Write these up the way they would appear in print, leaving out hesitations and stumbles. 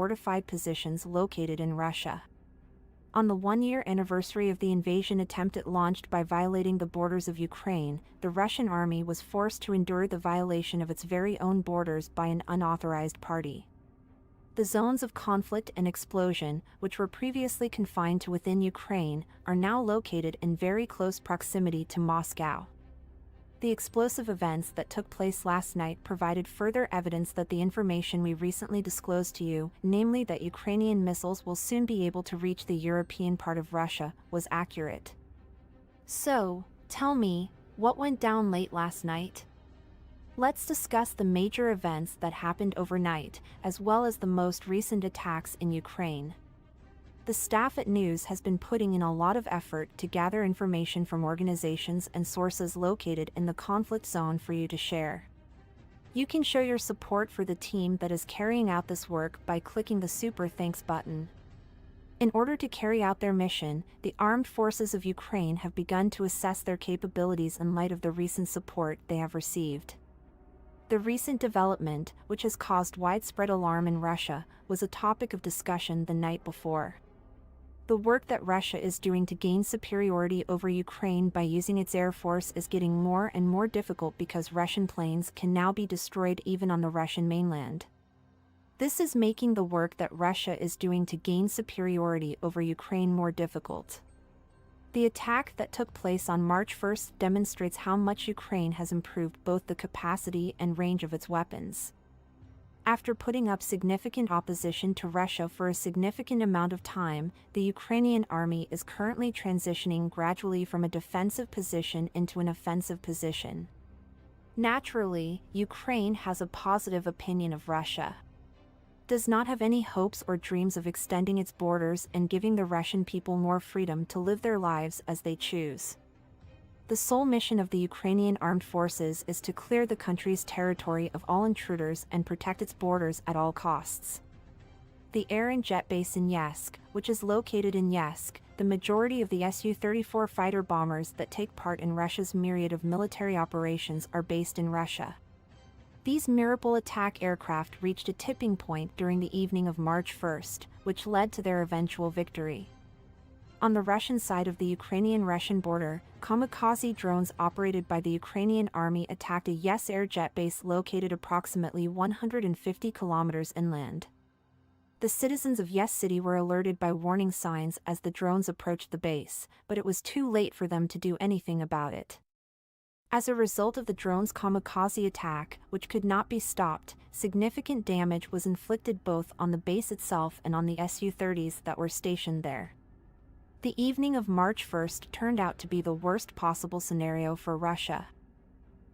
fortified positions located in Russia. On the one-year anniversary of the invasion attempt it launched by violating the borders of Ukraine, the Russian army was forced to endure the violation of its very own borders by an unauthorized party. The zones of conflict and explosion, which were previously confined to within Ukraine, are now located in very close proximity to Moscow. The explosive events that took place last night provided further evidence that the information we recently disclosed to you, namely that Ukrainian missiles will soon be able to reach the European part of Russia, was accurate. So, tell me, what went down late last night? Let's discuss the major events that happened overnight, as well as the most recent attacks in Ukraine. The staff at News has been putting in a lot of effort to gather information from organizations and sources located in the conflict zone for you to share. You can show your support for the team that is carrying out this work by clicking the Super Thanks button. In order to carry out their mission, the armed forces of Ukraine have begun to assess their capabilities in light of the recent support they have received. The recent development, which has caused widespread alarm in Russia, was a topic of discussion the night before. The work that Russia is doing to gain superiority over Ukraine by using its air force is getting more and more difficult because Russian planes can now be destroyed even on the Russian mainland. This is making the work that Russia is doing to gain superiority over Ukraine more difficult. The attack that took place on March 1st demonstrates how much Ukraine has improved both the capacity and range of its weapons. After putting up significant opposition to Russia for a significant amount of time, the Ukrainian army is currently transitioning gradually from a defensive position into an offensive position. Naturally, Ukraine has a positive opinion of Russia. Does not have any hopes or dreams of extending its borders and giving the Russian people more freedom to live their lives as they choose. The sole mission of the Ukrainian armed forces is to clear the country's territory of all intruders and protect its borders at all costs. The air and jet base in Yeysk, which is located in Yeysk, the majority of the Su-34 fighter bombers that take part in Russia's myriad of military operations are based in Russia. These Mirable attack aircraft reached a tipping point during the evening of March 1st, which led to their eventual victory. On the Russian side of the Ukrainian-Russian border, kamikaze drones operated by the Ukrainian army attacked a Yeysk air jet base located approximately 150 kilometers inland. The citizens of Yeysk city were alerted by warning signs as the drones approached the base, but it was too late for them to do anything about it. As a result of the drone's kamikaze attack, which could not be stopped, significant damage was inflicted both on the base itself and on the Su-30s that were stationed there. The evening of March 1st turned out to be the worst possible scenario for Russia.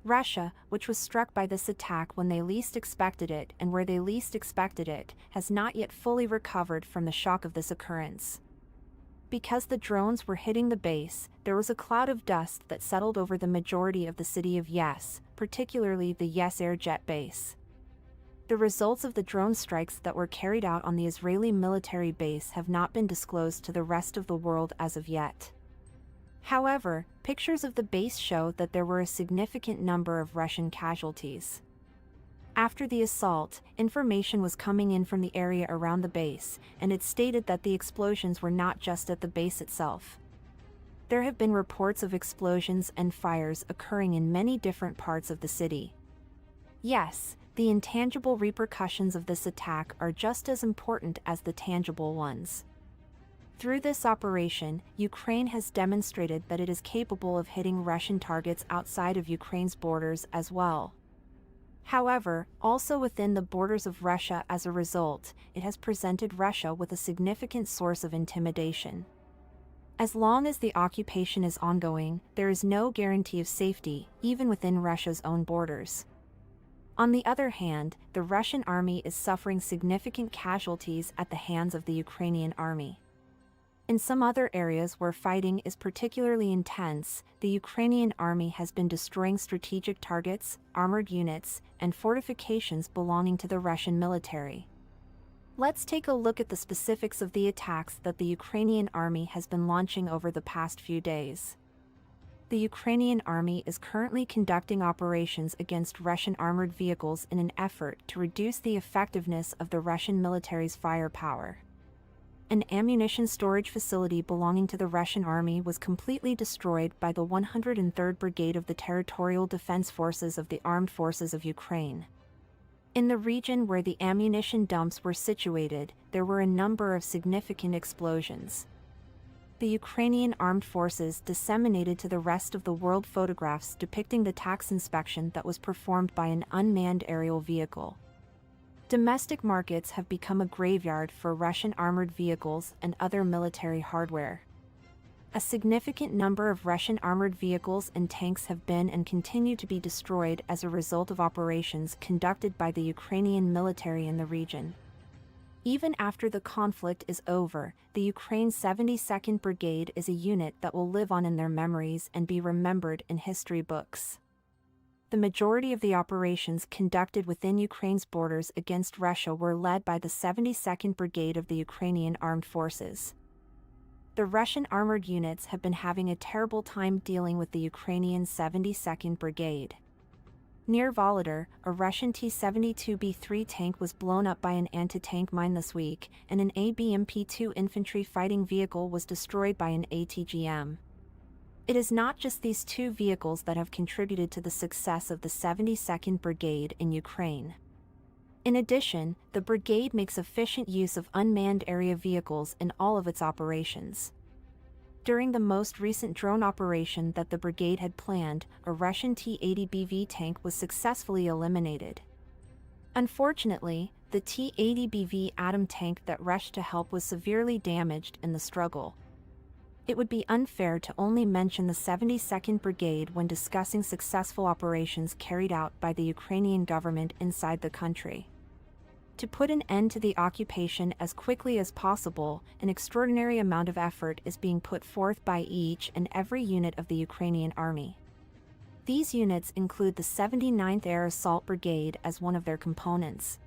Russia, which was struck by this attack when they least expected it and where they least expected it, has not yet fully recovered from the shock of this occurrence. Because the drones were hitting the base, there was a cloud of dust that settled over the majority of the city of Yeysk, particularly the Yeysk air jet base. The results of the drone strikes that were carried out on the Israeli military base have not been disclosed to the rest of the world as of yet. However, pictures of the base show that there were a significant number of Russian casualties. After the assault, information was coming in from the area around the base, and it stated that the explosions were not just at the base itself. There have been reports of explosions and fires occurring in many different parts of the city. Yes, the intangible repercussions of this attack are just as important as the tangible ones. Through this operation, Ukraine has demonstrated that it is capable of hitting Russian targets outside of Ukraine's borders as well. However, also within the borders of Russia as a result, it has presented Russia with a significant source of intimidation. As long as the occupation is ongoing, there is no guarantee of safety, even within Russia's own borders. On the other hand, the Russian army is suffering significant casualties at the hands of the Ukrainian army. In some other areas where fighting is particularly intense, the Ukrainian army has been destroying strategic targets, armored units, and fortifications belonging to the Russian military. Let's take a look at the specifics of the attacks that the Ukrainian army has been launching over the past few days. The Ukrainian army is currently conducting operations against Russian armored vehicles in an effort to reduce the effectiveness of the Russian military's firepower. An ammunition storage facility belonging to the Russian army was completely destroyed by the 103rd Brigade of the Territorial Defense Forces of the Armed Forces of Ukraine. In the region where the ammunition dumps were situated, there were a number of significant explosions. The Ukrainian armed forces disseminated to the rest of the world photographs depicting the tax inspection that was performed by an unmanned aerial vehicle. Domestic markets have become a graveyard for Russian armored vehicles and other military hardware. A significant number of Russian armored vehicles and tanks have been and continue to be destroyed as a result of operations conducted by the Ukrainian military in the region. Even after the conflict is over, the Ukraine's 72nd Brigade is a unit that will live on in their memories and be remembered in history books. The majority of the operations conducted within Ukraine's borders against Russia were led by the 72nd Brigade of the Ukrainian Armed Forces. The Russian armored units have been having a terrible time dealing with the Ukrainian 72nd Brigade. Near Volodar, a Russian T-72B3 tank was blown up by an anti-tank mine this week, and an ABMP-2 infantry fighting vehicle was destroyed by an ATGM. It is not just these two vehicles that have contributed to the success of the 72nd Brigade in Ukraine. In addition, the brigade makes efficient use of unmanned area vehicles in all of its operations. During the most recent drone operation that the brigade had planned, a Russian T-80BV tank was successfully eliminated. Unfortunately, the T-80BV Atom tank that rushed to help was severely damaged in the struggle. It would be unfair to only mention the 72nd Brigade when discussing successful operations carried out by the Ukrainian government inside the country. To put an end to the occupation as quickly as possible, an extraordinary amount of effort is being put forth by each and every unit of the Ukrainian army. These units include the 79th Air Assault Brigade as one of their components.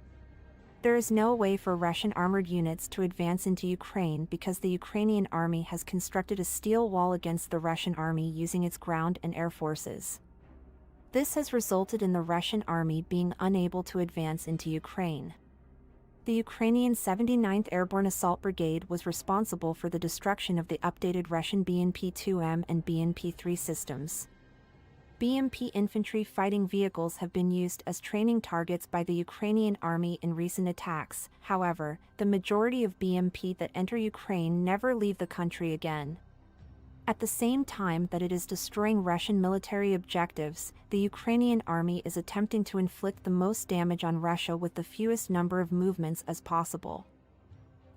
There is no way for Russian armored units to advance into Ukraine because the Ukrainian army has constructed a steel wall against the Russian army using its ground and air forces. This has resulted in the Russian army being unable to advance into Ukraine. The Ukrainian 79th Airborne Assault Brigade was responsible for the destruction of the updated Russian BMP-2M and BMP-3 systems. BMP infantry fighting vehicles have been used as training targets by the Ukrainian army in recent attacks. However, the majority of BMP that enter Ukraine never leave the country again. At the same time that it is destroying Russian military objectives, the Ukrainian army is attempting to inflict the most damage on Russia with the fewest number of movements as possible.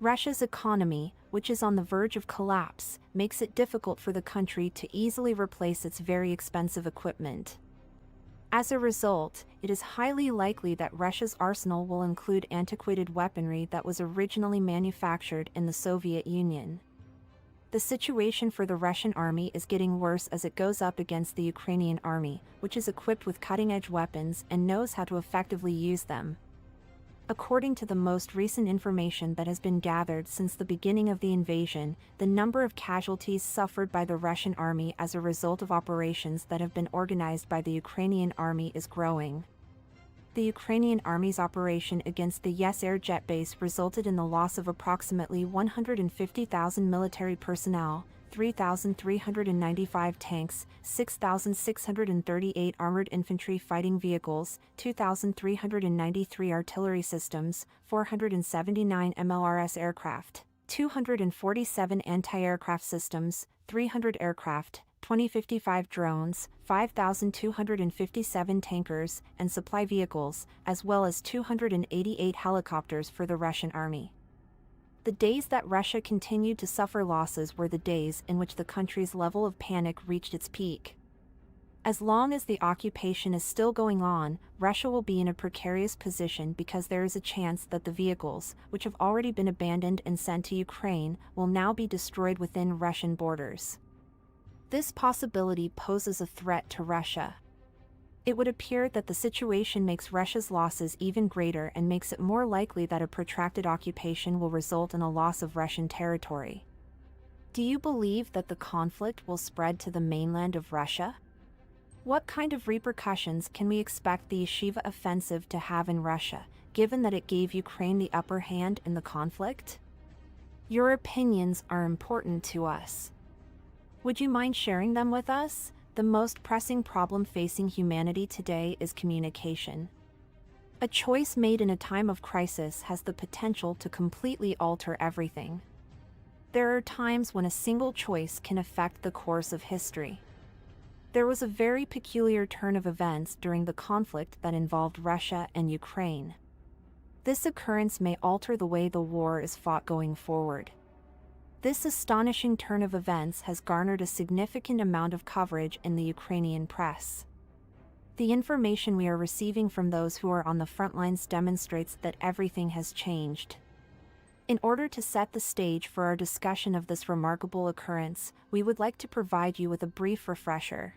Russia's economy, which is on the verge of collapse, makes it difficult for the country to easily replace its very expensive equipment. As a result, it is highly likely that Russia's arsenal will include antiquated weaponry that was originally manufactured in the Soviet Union. The situation for the Russian army is getting worse as it goes up against the Ukrainian army, which is equipped with cutting-edge weapons and knows how to effectively use them. According to the most recent information that has been gathered since the beginning of the invasion, the number of casualties suffered by the Russian army as a result of operations that have been organized by the Ukrainian army is growing. The Ukrainian army's operation against the Yes Air jet base resulted in the loss of approximately 150,000 military personnel, 3,395 tanks, 6,638 armored infantry fighting vehicles, 2,393 artillery systems, 479 MLRS aircraft, 247 anti-aircraft systems, 300 aircraft, 2,055 drones, 5,257 tankers, and supply vehicles, as well as 288 helicopters for the Russian army. The days that Russia continued to suffer losses were the days in which the country's level of panic reached its peak. As long as the occupation is still going on, Russia will be in a precarious position because there is a chance that the vehicles, which have already been abandoned and sent to Ukraine, will now be destroyed within Russian borders. This possibility poses a threat to Russia. It would appear that the situation makes Russia's losses even greater and makes it more likely that a protracted occupation will result in a loss of Russian territory. Do you believe that the conflict will spread to the mainland of Russia? What kind of repercussions can we expect the Yeshiva offensive to have in Russia, given that it gave Ukraine the upper hand in the conflict? Your opinions are important to us. Would you mind sharing them with us? The most pressing problem facing humanity today is communication. A choice made in a time of crisis has the potential to completely alter everything. There are times when a single choice can affect the course of history. There was a very peculiar turn of events during the conflict that involved Russia and Ukraine. This occurrence may alter the way the war is fought going forward. This astonishing turn of events has garnered a significant amount of coverage in the Ukrainian press. The information we are receiving from those who are on the front lines demonstrates that everything has changed. In order to set the stage for our discussion of this remarkable occurrence, we would like to provide you with a brief refresher.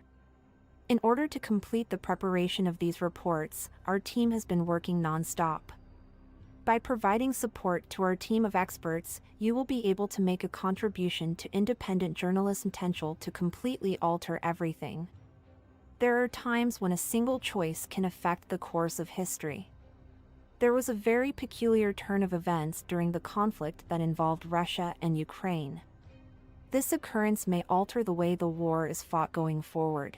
In order to complete the preparation of these reports, our team has been working non-stop. By providing support to our team of experts, you will be able to make a contribution to independent journalism potential to completely alter everything. There are times when a single choice can affect the course of history. There was a very peculiar turn of events during the conflict that involved Russia and Ukraine. This occurrence may alter the way the war is fought going forward.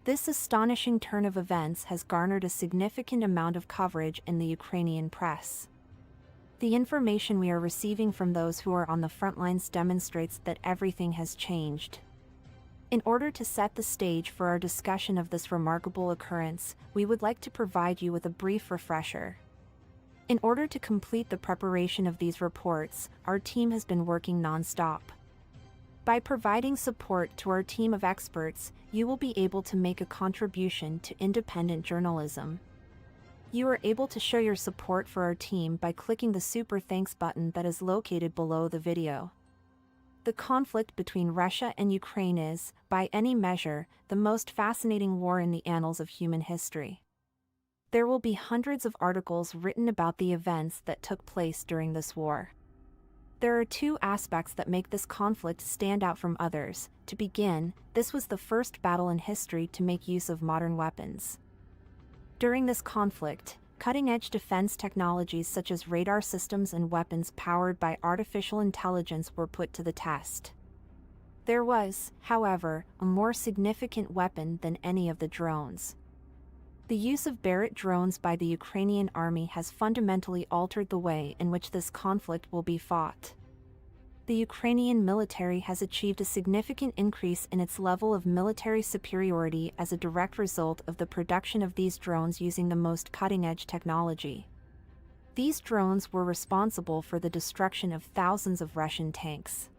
This astonishing turn of events has garnered a significant amount of coverage in the Ukrainian press. The information we are receiving from those who are on the front lines demonstrates that everything has changed. In order to set the stage for our discussion of this remarkable occurrence, we would like to provide you with a brief refresher. In order to complete the preparation of these reports, our team has been working non-stop. By providing support to our team of experts, you will be able to make a contribution to independent journalism. You are able to show your support for our team by clicking the Super Thanks button that is located below the video. The conflict between Russia and Ukraine is, by any measure, the most fascinating war in the annals of human history. There will be hundreds of articles written about the events that took place during this war. There are two aspects that make this conflict stand out from others. To begin, this was the first battle in history to make use of modern weapons. During this conflict, cutting-edge defense technologies such as radar systems and weapons powered by artificial intelligence were put to the test. There was, however, a more significant weapon than any of the drones. The use of Barrett drones by the Ukrainian army has fundamentally altered the way in which this conflict will be fought. The Ukrainian military has achieved a significant increase in its level of military superiority as a direct result of the production of these drones using the most cutting-edge technology. These drones were responsible for the destruction of thousands of Russian tanks.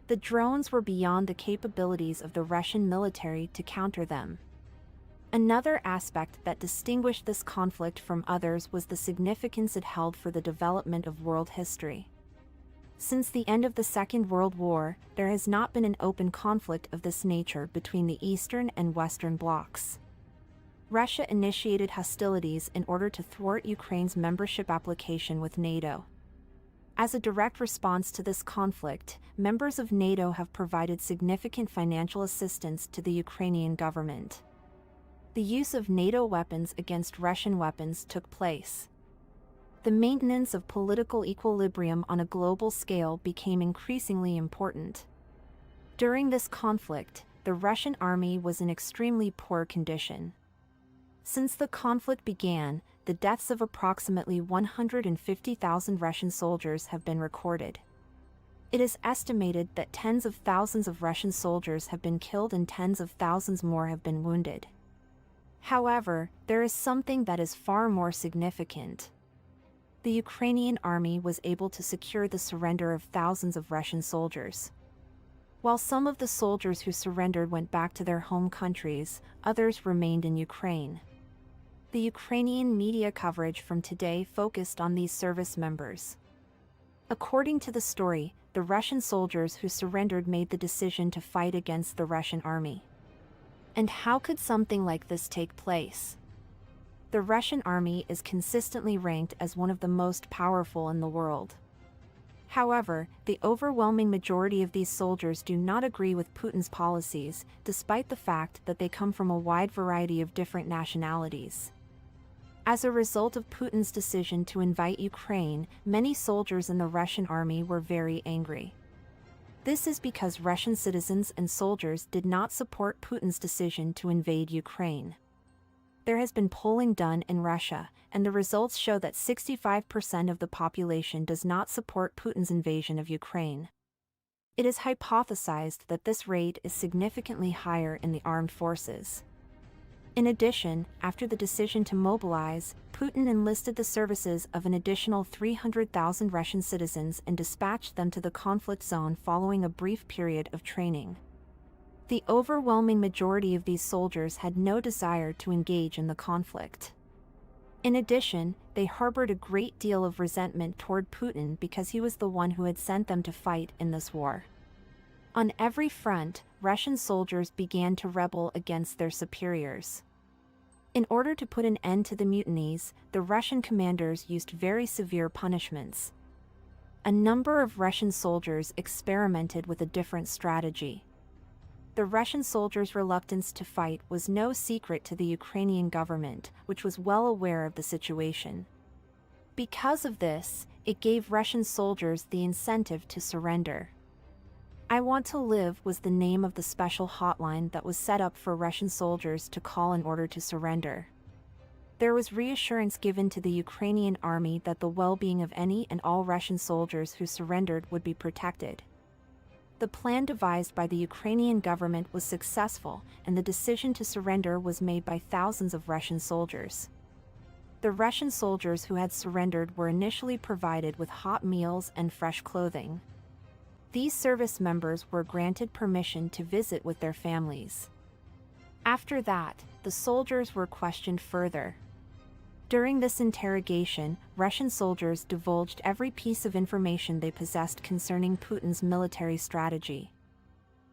The drones were beyond the capabilities of the Russian military to counter them. Another aspect that distinguished this conflict from others was the significance it held for the development of world history. Since the end of the Second World War, there has not been an open conflict of this nature between the Eastern and Western blocs. Russia initiated hostilities in order to thwart Ukraine's membership application with NATO. As a direct response to this conflict, members of NATO have provided significant financial assistance to the Ukrainian government. The use of NATO weapons against Russian weapons took place. The maintenance of political equilibrium on a global scale became increasingly important. During this conflict, the Russian army was in extremely poor condition. Since the conflict began, the deaths of approximately 150,000 Russian soldiers have been recorded. It is estimated that tens of thousands of Russian soldiers have been killed and tens of thousands more have been wounded. However, there is something that is far more significant. The Ukrainian army was able to secure the surrender of thousands of Russian soldiers. While some of the soldiers who surrendered went back to their home countries, others remained in Ukraine. The Ukrainian media coverage from today focused on these service members. According to the story, the Russian soldiers who surrendered made the decision to fight against the Russian army. And how could something like this take place? The Russian army is consistently ranked as one of the most powerful in the world. However, the overwhelming majority of these soldiers do not agree with Putin's policies, despite the fact that they come from a wide variety of different nationalities. As a result of Putin's decision to invade Ukraine, many soldiers in the Russian army were very angry. This is because Russian citizens and soldiers did not support Putin's decision to invade Ukraine. There has been polling done in Russia, and the results show that 65% of the population does not support Putin's invasion of Ukraine. It is hypothesized that this rate is significantly higher in the armed forces. In addition, after the decision to mobilize, Putin enlisted the services of an additional 300,000 Russian citizens and dispatched them to the conflict zone following a brief period of training. The overwhelming majority of these soldiers had no desire to engage in the conflict. In addition, they harbored a great deal of resentment toward Putin because he was the one who had sent them to fight in this war. On every front, Russian soldiers began to rebel against their superiors. In order to put an end to the mutinies, the Russian commanders used very severe punishments. A number of Russian soldiers experimented with a different strategy. The Russian soldiers' reluctance to fight was no secret to the Ukrainian government, which was well aware of the situation. Because of this, it gave Russian soldiers the incentive to surrender. "I Want to Live" was the name of the special hotline that was set up for Russian soldiers to call in order to surrender. There was reassurance given to the Ukrainian army that the well-being of any and all Russian soldiers who surrendered would be protected. The plan devised by the Ukrainian government was successful, and the decision to surrender was made by thousands of Russian soldiers. The Russian soldiers who had surrendered were initially provided with hot meals and fresh clothing. These service members were granted permission to visit with their families. After that, the soldiers were questioned further. During this interrogation, Russian soldiers divulged every piece of information they possessed concerning Putin's military strategy.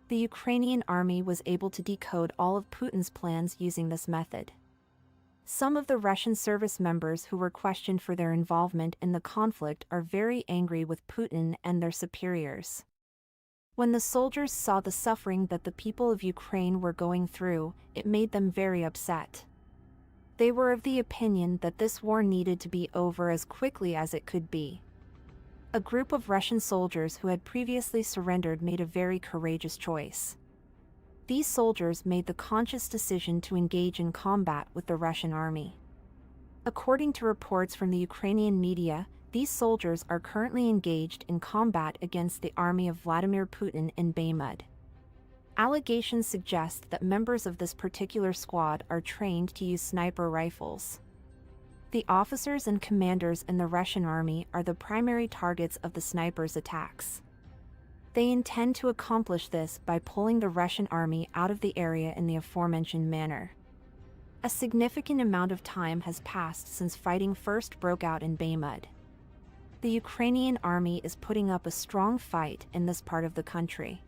The Ukrainian army was able to decode all of Putin's plans using this method. Some of the Russian service members who were questioned for their involvement in the conflict are very angry with Putin and their superiors. When the soldiers saw the suffering that the people of Ukraine were going through, it made them very upset. They were of the opinion that this war needed to be over as quickly as it could be. A group of Russian soldiers who had previously surrendered made a very courageous choice. These soldiers made the conscious decision to engage in combat with the Russian army. According to reports from the Ukrainian media, these soldiers are currently engaged in combat against the army of Vladimir Putin in Bakhmut. Allegations suggest that members of this particular squad are trained to use sniper rifles. The officers and commanders in the Russian army are the primary targets of the snipers' attacks. They intend to accomplish this by pulling the Russian army out of the area in the aforementioned manner. A significant amount of time has passed since fighting first broke out in Bakhmut. The Ukrainian army is putting up a strong fight in this part of the country.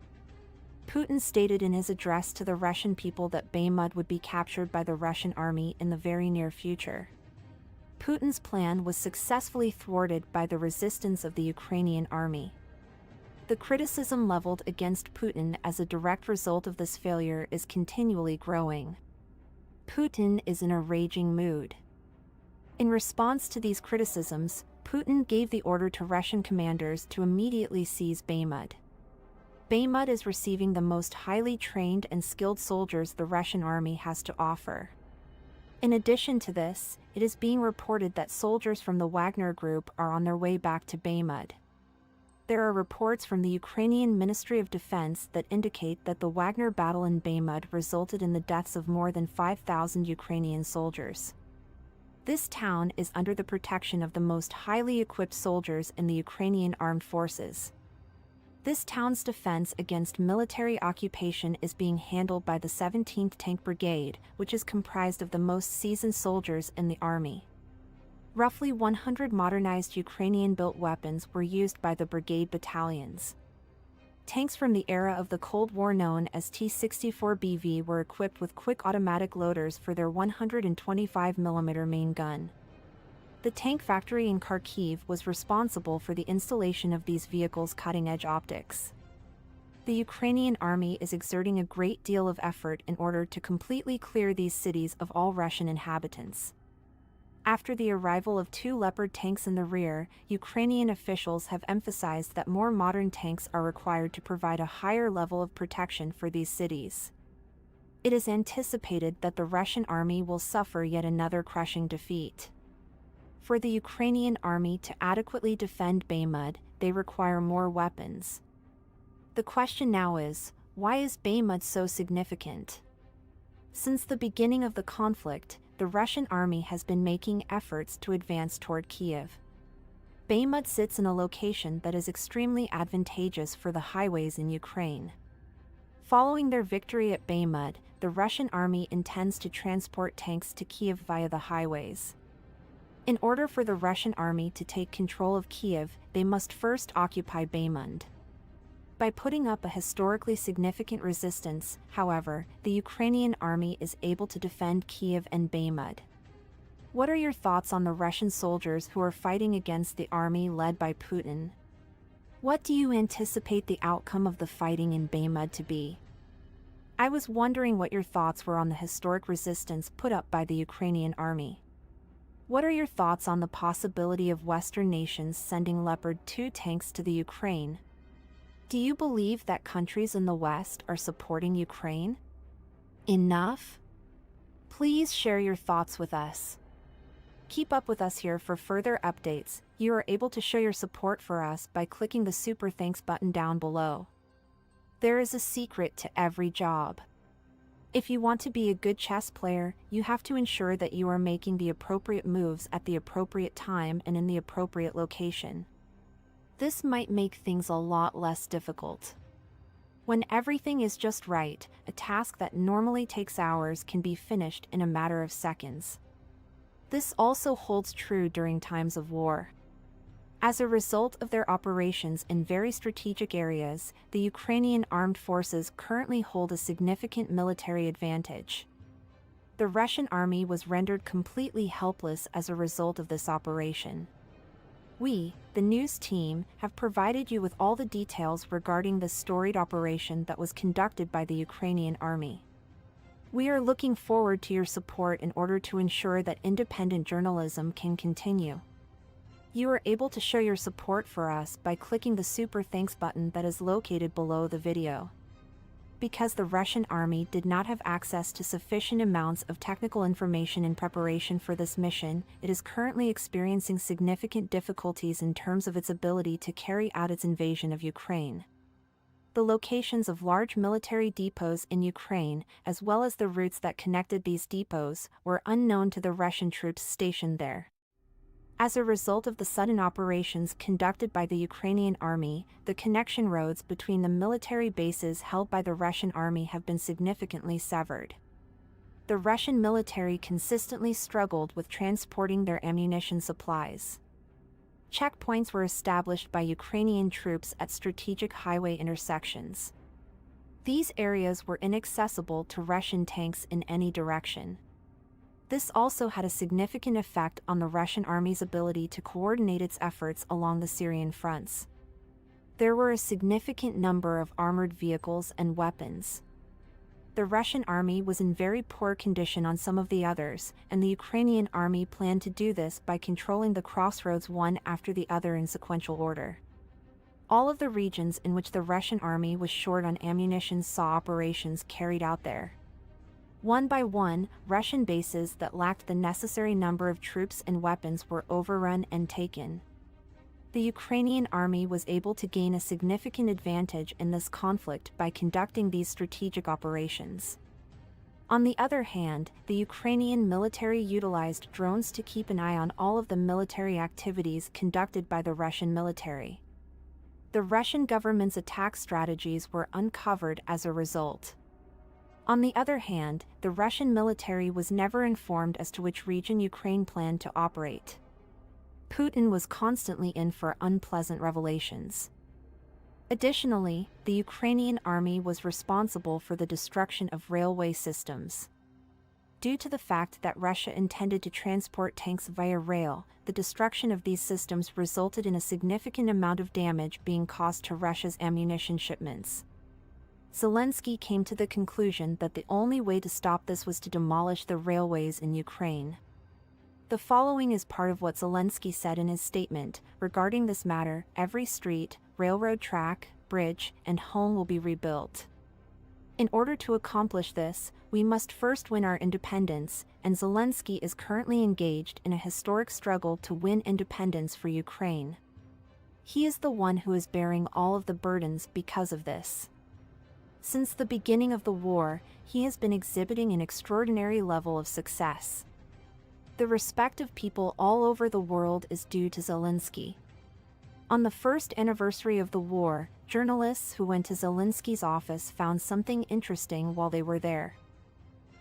Putin stated in his address to the Russian people that Bakhmut would be captured by the Russian army in the very near future. Putin's plan was successfully thwarted by the resistance of the Ukrainian army. The criticism leveled against Putin as a direct result of this failure is continually growing. Putin is in a raging mood. In response to these criticisms, Putin gave the order to Russian commanders to immediately seize Bakhmut. Bakhmut is receiving the most highly trained and skilled soldiers the Russian army has to offer. In addition to this, it is being reported that soldiers from the Wagner Group are on their way back to Bakhmut. There are reports from the Ukrainian Ministry of Defense that indicate that the Wagner battle in Bakhmut resulted in the deaths of more than 5,000 Ukrainian soldiers. This town is under the protection of the most highly equipped soldiers in the Ukrainian armed forces. This town's defense against military occupation is being handled by the 17th Tank Brigade, which is comprised of the most seasoned soldiers in the army. Roughly 100 modernized Ukrainian-built weapons were used by the brigade battalions. Tanks from the era of the Cold War known as T-64BV were equipped with quick automatic loaders for their 125mm main gun. The tank factory in Kharkiv was responsible for the installation of these vehicles' cutting-edge optics. The Ukrainian army is exerting a great deal of effort in order to completely clear these cities of all Russian inhabitants. After the arrival of 2 Leopard tanks in the rear, Ukrainian officials have emphasized that more modern tanks are required to provide a higher level of protection for these cities. It is anticipated that the Russian army will suffer yet another crushing defeat. For the Ukrainian army to adequately defend Bakhmut, they require more weapons. The question now is, why is Bakhmut so significant? Since the beginning of the conflict, the Russian army has been making efforts to advance toward Kiev. Bakhmut sits in a location that is extremely advantageous for the highways in Ukraine. Following their victory at Bakhmut, the Russian army intends to transport tanks to Kiev via the highways. In order for the Russian army to take control of Kiev, they must first occupy Bakhmut. By putting up a historically significant resistance, however, the Ukrainian army is able to defend Kiev and Bakhmut. What are your thoughts on the Russian soldiers who are fighting against the army led by Putin? What do you anticipate the outcome of the fighting in Bakhmut to be? I was wondering what your thoughts were on the historic resistance put up by the Ukrainian army. What are your thoughts on the possibility of Western nations sending Leopard 2 tanks to the Ukraine? Do you believe that countries in the West are supporting Ukraine? Enough? Please share your thoughts with us. Keep up with us here for further updates. You are able to show your support for us by clicking the Super Thanks button down below. There is a secret to every job. If you want to be a good chess player, you have to ensure that you are making the appropriate moves at the appropriate time and in the appropriate location. This might make things a lot less difficult. When everything is just right, a task that normally takes hours can be finished in a matter of seconds. This also holds true during times of war. As a result of their operations in very strategic areas, the Ukrainian armed forces currently hold a significant military advantage. The Russian army was rendered completely helpless as a result of this operation. We, the news team, have provided you with all the details regarding this storied operation that was conducted by the Ukrainian army. We are looking forward to your support in order to ensure that independent journalism can continue. You are able to show your support for us by clicking the Super Thanks button that is located below the video. Because the Russian army did not have access to sufficient amounts of technical information in preparation for this mission, it is currently experiencing significant difficulties in terms of its ability to carry out its invasion of Ukraine. The locations of large military depots in Ukraine, as well as the routes that connected these depots, were unknown to the Russian troops stationed there. As a result of the sudden operations conducted by the Ukrainian army, the connection roads between the military bases held by the Russian army have been significantly severed. The Russian military consistently struggled with transporting their ammunition supplies. Checkpoints were established by Ukrainian troops at strategic highway intersections. These areas were inaccessible to Russian tanks in any direction. This also had a significant effect on the Russian army's ability to coordinate its efforts along the Syrian fronts. There were a significant number of armored vehicles and weapons. The Russian army was in very poor condition on some of the others, and the Ukrainian army planned to do this by controlling the crossroads one after the other in sequential order. All of the regions in which the Russian army was short on ammunition saw operations carried out there. One by one, Russian bases that lacked the necessary number of troops and weapons were overrun and taken. The Ukrainian army was able to gain a significant advantage in this conflict by conducting these strategic operations. On the other hand, the Ukrainian military utilized drones to keep an eye on all of the military activities conducted by the Russian military. The Russian government's attack strategies were uncovered as a result. On the other hand, the Russian military was never informed as to which region Ukraine planned to operate. Putin was constantly in for unpleasant revelations. Additionally, the Ukrainian army was responsible for the destruction of railway systems. Due to the fact that Russia intended to transport tanks via rail, the destruction of these systems resulted in a significant amount of damage being caused to Russia's ammunition shipments. Zelensky came to the conclusion that the only way to stop this was to demolish the railways in Ukraine. The following is part of what Zelensky said in his statement. Regarding this matter, every street, railroad track, bridge, and home will be rebuilt. In order to accomplish this, we must first win our independence, and Zelensky is currently engaged in a historic struggle to win independence for Ukraine. He is the one who is bearing all of the burdens because of this. Since the beginning of the war, he has been exhibiting an extraordinary level of success. The respect of people all over the world is due to Zelensky. On the first anniversary of the war, journalists who went to Zelensky's office found something interesting while they were there.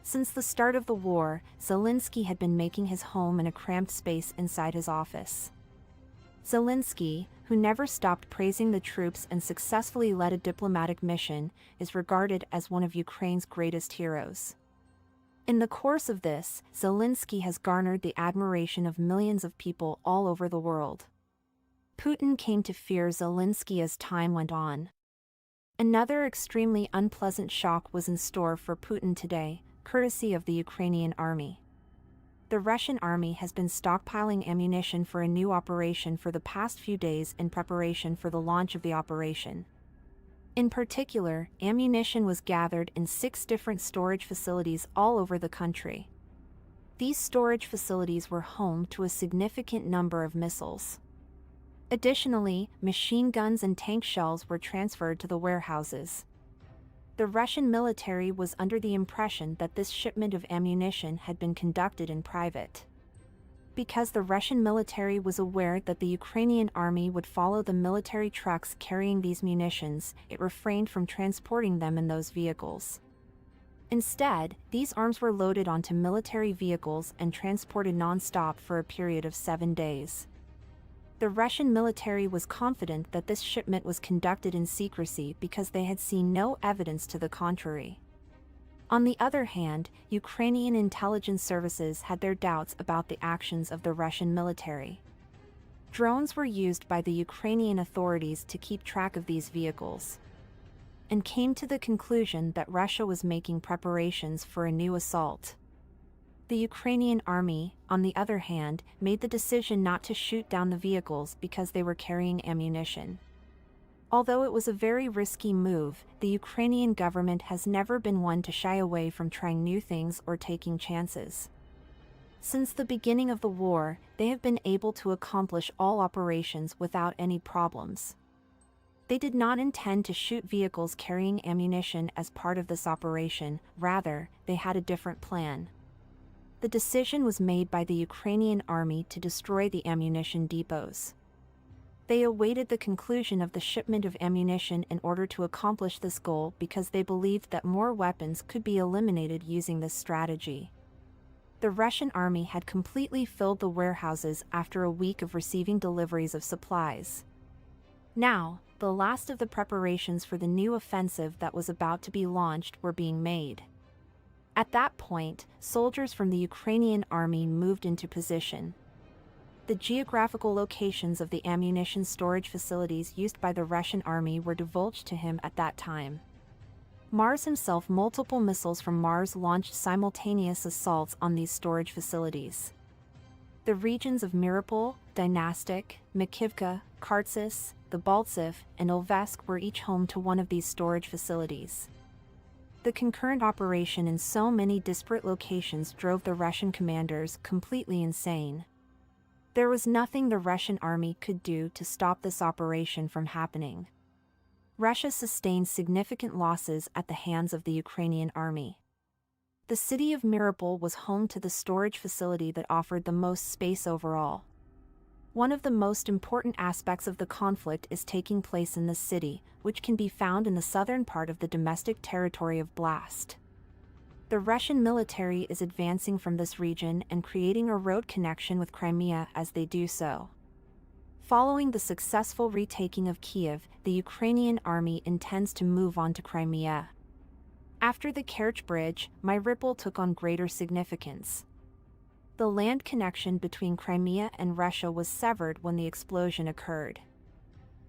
Since the start of the war, Zelensky had been making his home in a cramped space inside his office. Zelensky, who never stopped praising the troops and successfully led a diplomatic mission, is regarded as one of Ukraine's greatest heroes. In the course of this, Zelensky has garnered the admiration of millions of people all over the world. Putin came to fear Zelensky as time went on. Another extremely unpleasant shock was in store for Putin today, courtesy of the Ukrainian army. The Russian army has been stockpiling ammunition for a new operation for the past few days in preparation for the launch of the operation. In particular, ammunition was gathered in 6 different storage facilities all over the country. These storage facilities were home to a significant number of missiles. Additionally, machine guns and tank shells were transferred to the warehouses. The Russian military was under the impression that this shipment of ammunition had been conducted in private. Because the Russian military was aware that the Ukrainian army would follow the military trucks carrying these munitions, it refrained from transporting them in those vehicles. Instead, these arms were loaded onto military vehicles and transported non-stop for a period of 7 days. The Russian military was confident that this shipment was conducted in secrecy because they had seen no evidence to the contrary. On the other hand, Ukrainian intelligence services had their doubts about the actions of the Russian military. Drones were used by the Ukrainian authorities to keep track of these vehicles, and came to the conclusion that Russia was making preparations for a new assault. The Ukrainian army, on the other hand, made the decision not to shoot down the vehicles because they were carrying ammunition. Although it was a very risky move, the Ukrainian government has never been one to shy away from trying new things or taking chances. Since the beginning of the war, they have been able to accomplish all operations without any problems. They did not intend to shoot vehicles carrying ammunition as part of this operation, rather, they had a different plan. The decision was made by the Ukrainian army to destroy the ammunition depots. They awaited the conclusion of the shipment of ammunition in order to accomplish this goal because they believed that more weapons could be eliminated using this strategy. The Russian army had completely filled the warehouses after a week of receiving deliveries of supplies. Now, the last of the preparations for the new offensive that was about to be launched were being made. At that point, soldiers from the Ukrainian army moved into position. The geographical locations of the ammunition storage facilities used by the Russian army were divulged to him at that time. Mars himself, multiple missiles from Mars launched simultaneous assaults on these storage facilities. The regions of Mariupol, Dynastic, Makivka, Kharkiv, the Baltsiv, and Ilvesk were each home to one of these storage facilities. The concurrent operation in so many disparate locations drove the Russian commanders completely insane. There was nothing the Russian army could do to stop this operation from happening. Russia sustained significant losses at the hands of the Ukrainian army. The city of Mariupol was home to the storage facility that offered the most space overall. One of the most important aspects of the conflict is taking place in this city, which can be found in the southern part of the domestic territory of Blast. The Russian military is advancing from this region and creating a road connection with Crimea as they do so. Following the successful retaking of Kiev, the Ukrainian army intends to move on to Crimea. After the Kerch Bridge, Mariupol took on greater significance. The land connection between Crimea and Russia was severed when the explosion occurred.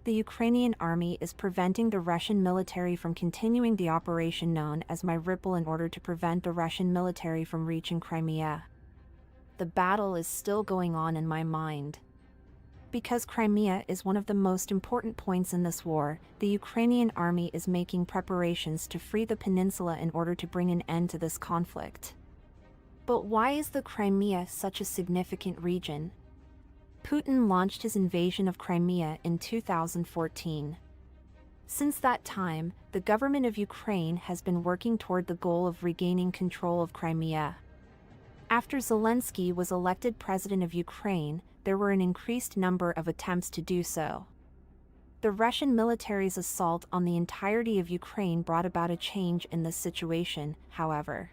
The Ukrainian army is preventing the Russian military from continuing the operation known as Mariupol in order to prevent the Russian military from reaching Crimea. The battle is still going on in my mind. Because Crimea is one of the most important points in this war, the Ukrainian army is making preparations to free the peninsula in order to bring an end to this conflict. But why is the Crimea such a significant region? Putin launched his invasion of Crimea in 2014. Since that time, the government of Ukraine has been working toward the goal of regaining control of Crimea. After Zelensky was elected president of Ukraine, there were an increased number of attempts to do so. The Russian military's assault on the entirety of Ukraine brought about a change in this situation, however.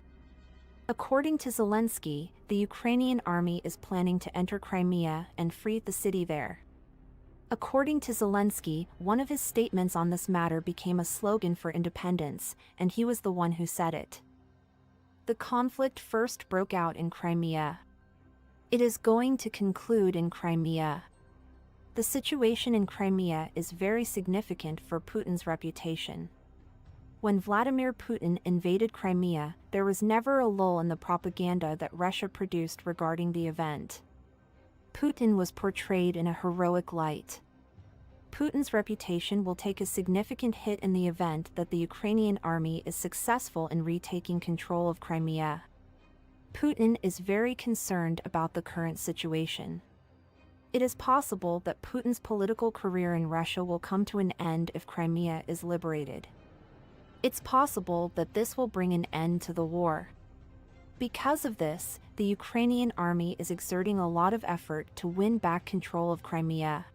According to Zelensky, the Ukrainian army is planning to enter Crimea and free the city there. According to Zelensky, one of his statements on this matter became a slogan for independence, and he was the one who said it. The conflict first broke out in Crimea. It is going to conclude in Crimea. The situation in Crimea is very significant for Putin's reputation. When Vladimir Putin invaded Crimea, there was never a lull in the propaganda that Russia produced regarding the event. Putin was portrayed in a heroic light. Putin's reputation will take a significant hit in the event that the Ukrainian army is successful in retaking control of Crimea. Putin is very concerned about the current situation. It is possible that Putin's political career in Russia will come to an end if Crimea is liberated. It's possible that this will bring an end to the war. Because of this, the Ukrainian army is exerting a lot of effort to win back control of Crimea.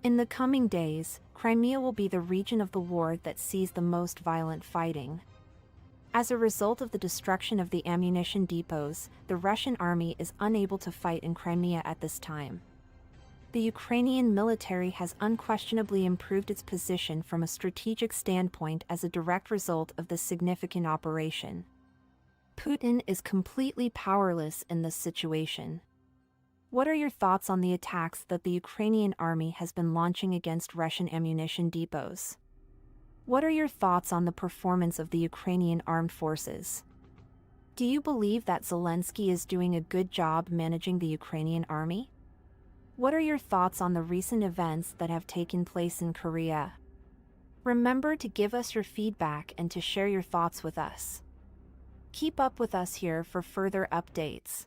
In the coming days, Crimea will be the region of the war that sees the most violent fighting. As a result of the destruction of the ammunition depots, the Russian army is unable to fight in Crimea at this time. The Ukrainian military has unquestionably improved its position from a strategic standpoint as a direct result of this significant operation. Putin is completely powerless in this situation. What are your thoughts on the attacks that the Ukrainian army has been launching against Russian ammunition depots? What are your thoughts on the performance of the Ukrainian armed forces? Do you believe that Zelensky is doing a good job managing the Ukrainian army? What are your thoughts on the recent events that have taken place in Korea? Remember to give us your feedback and to share your thoughts with us. Keep up with us here for further updates.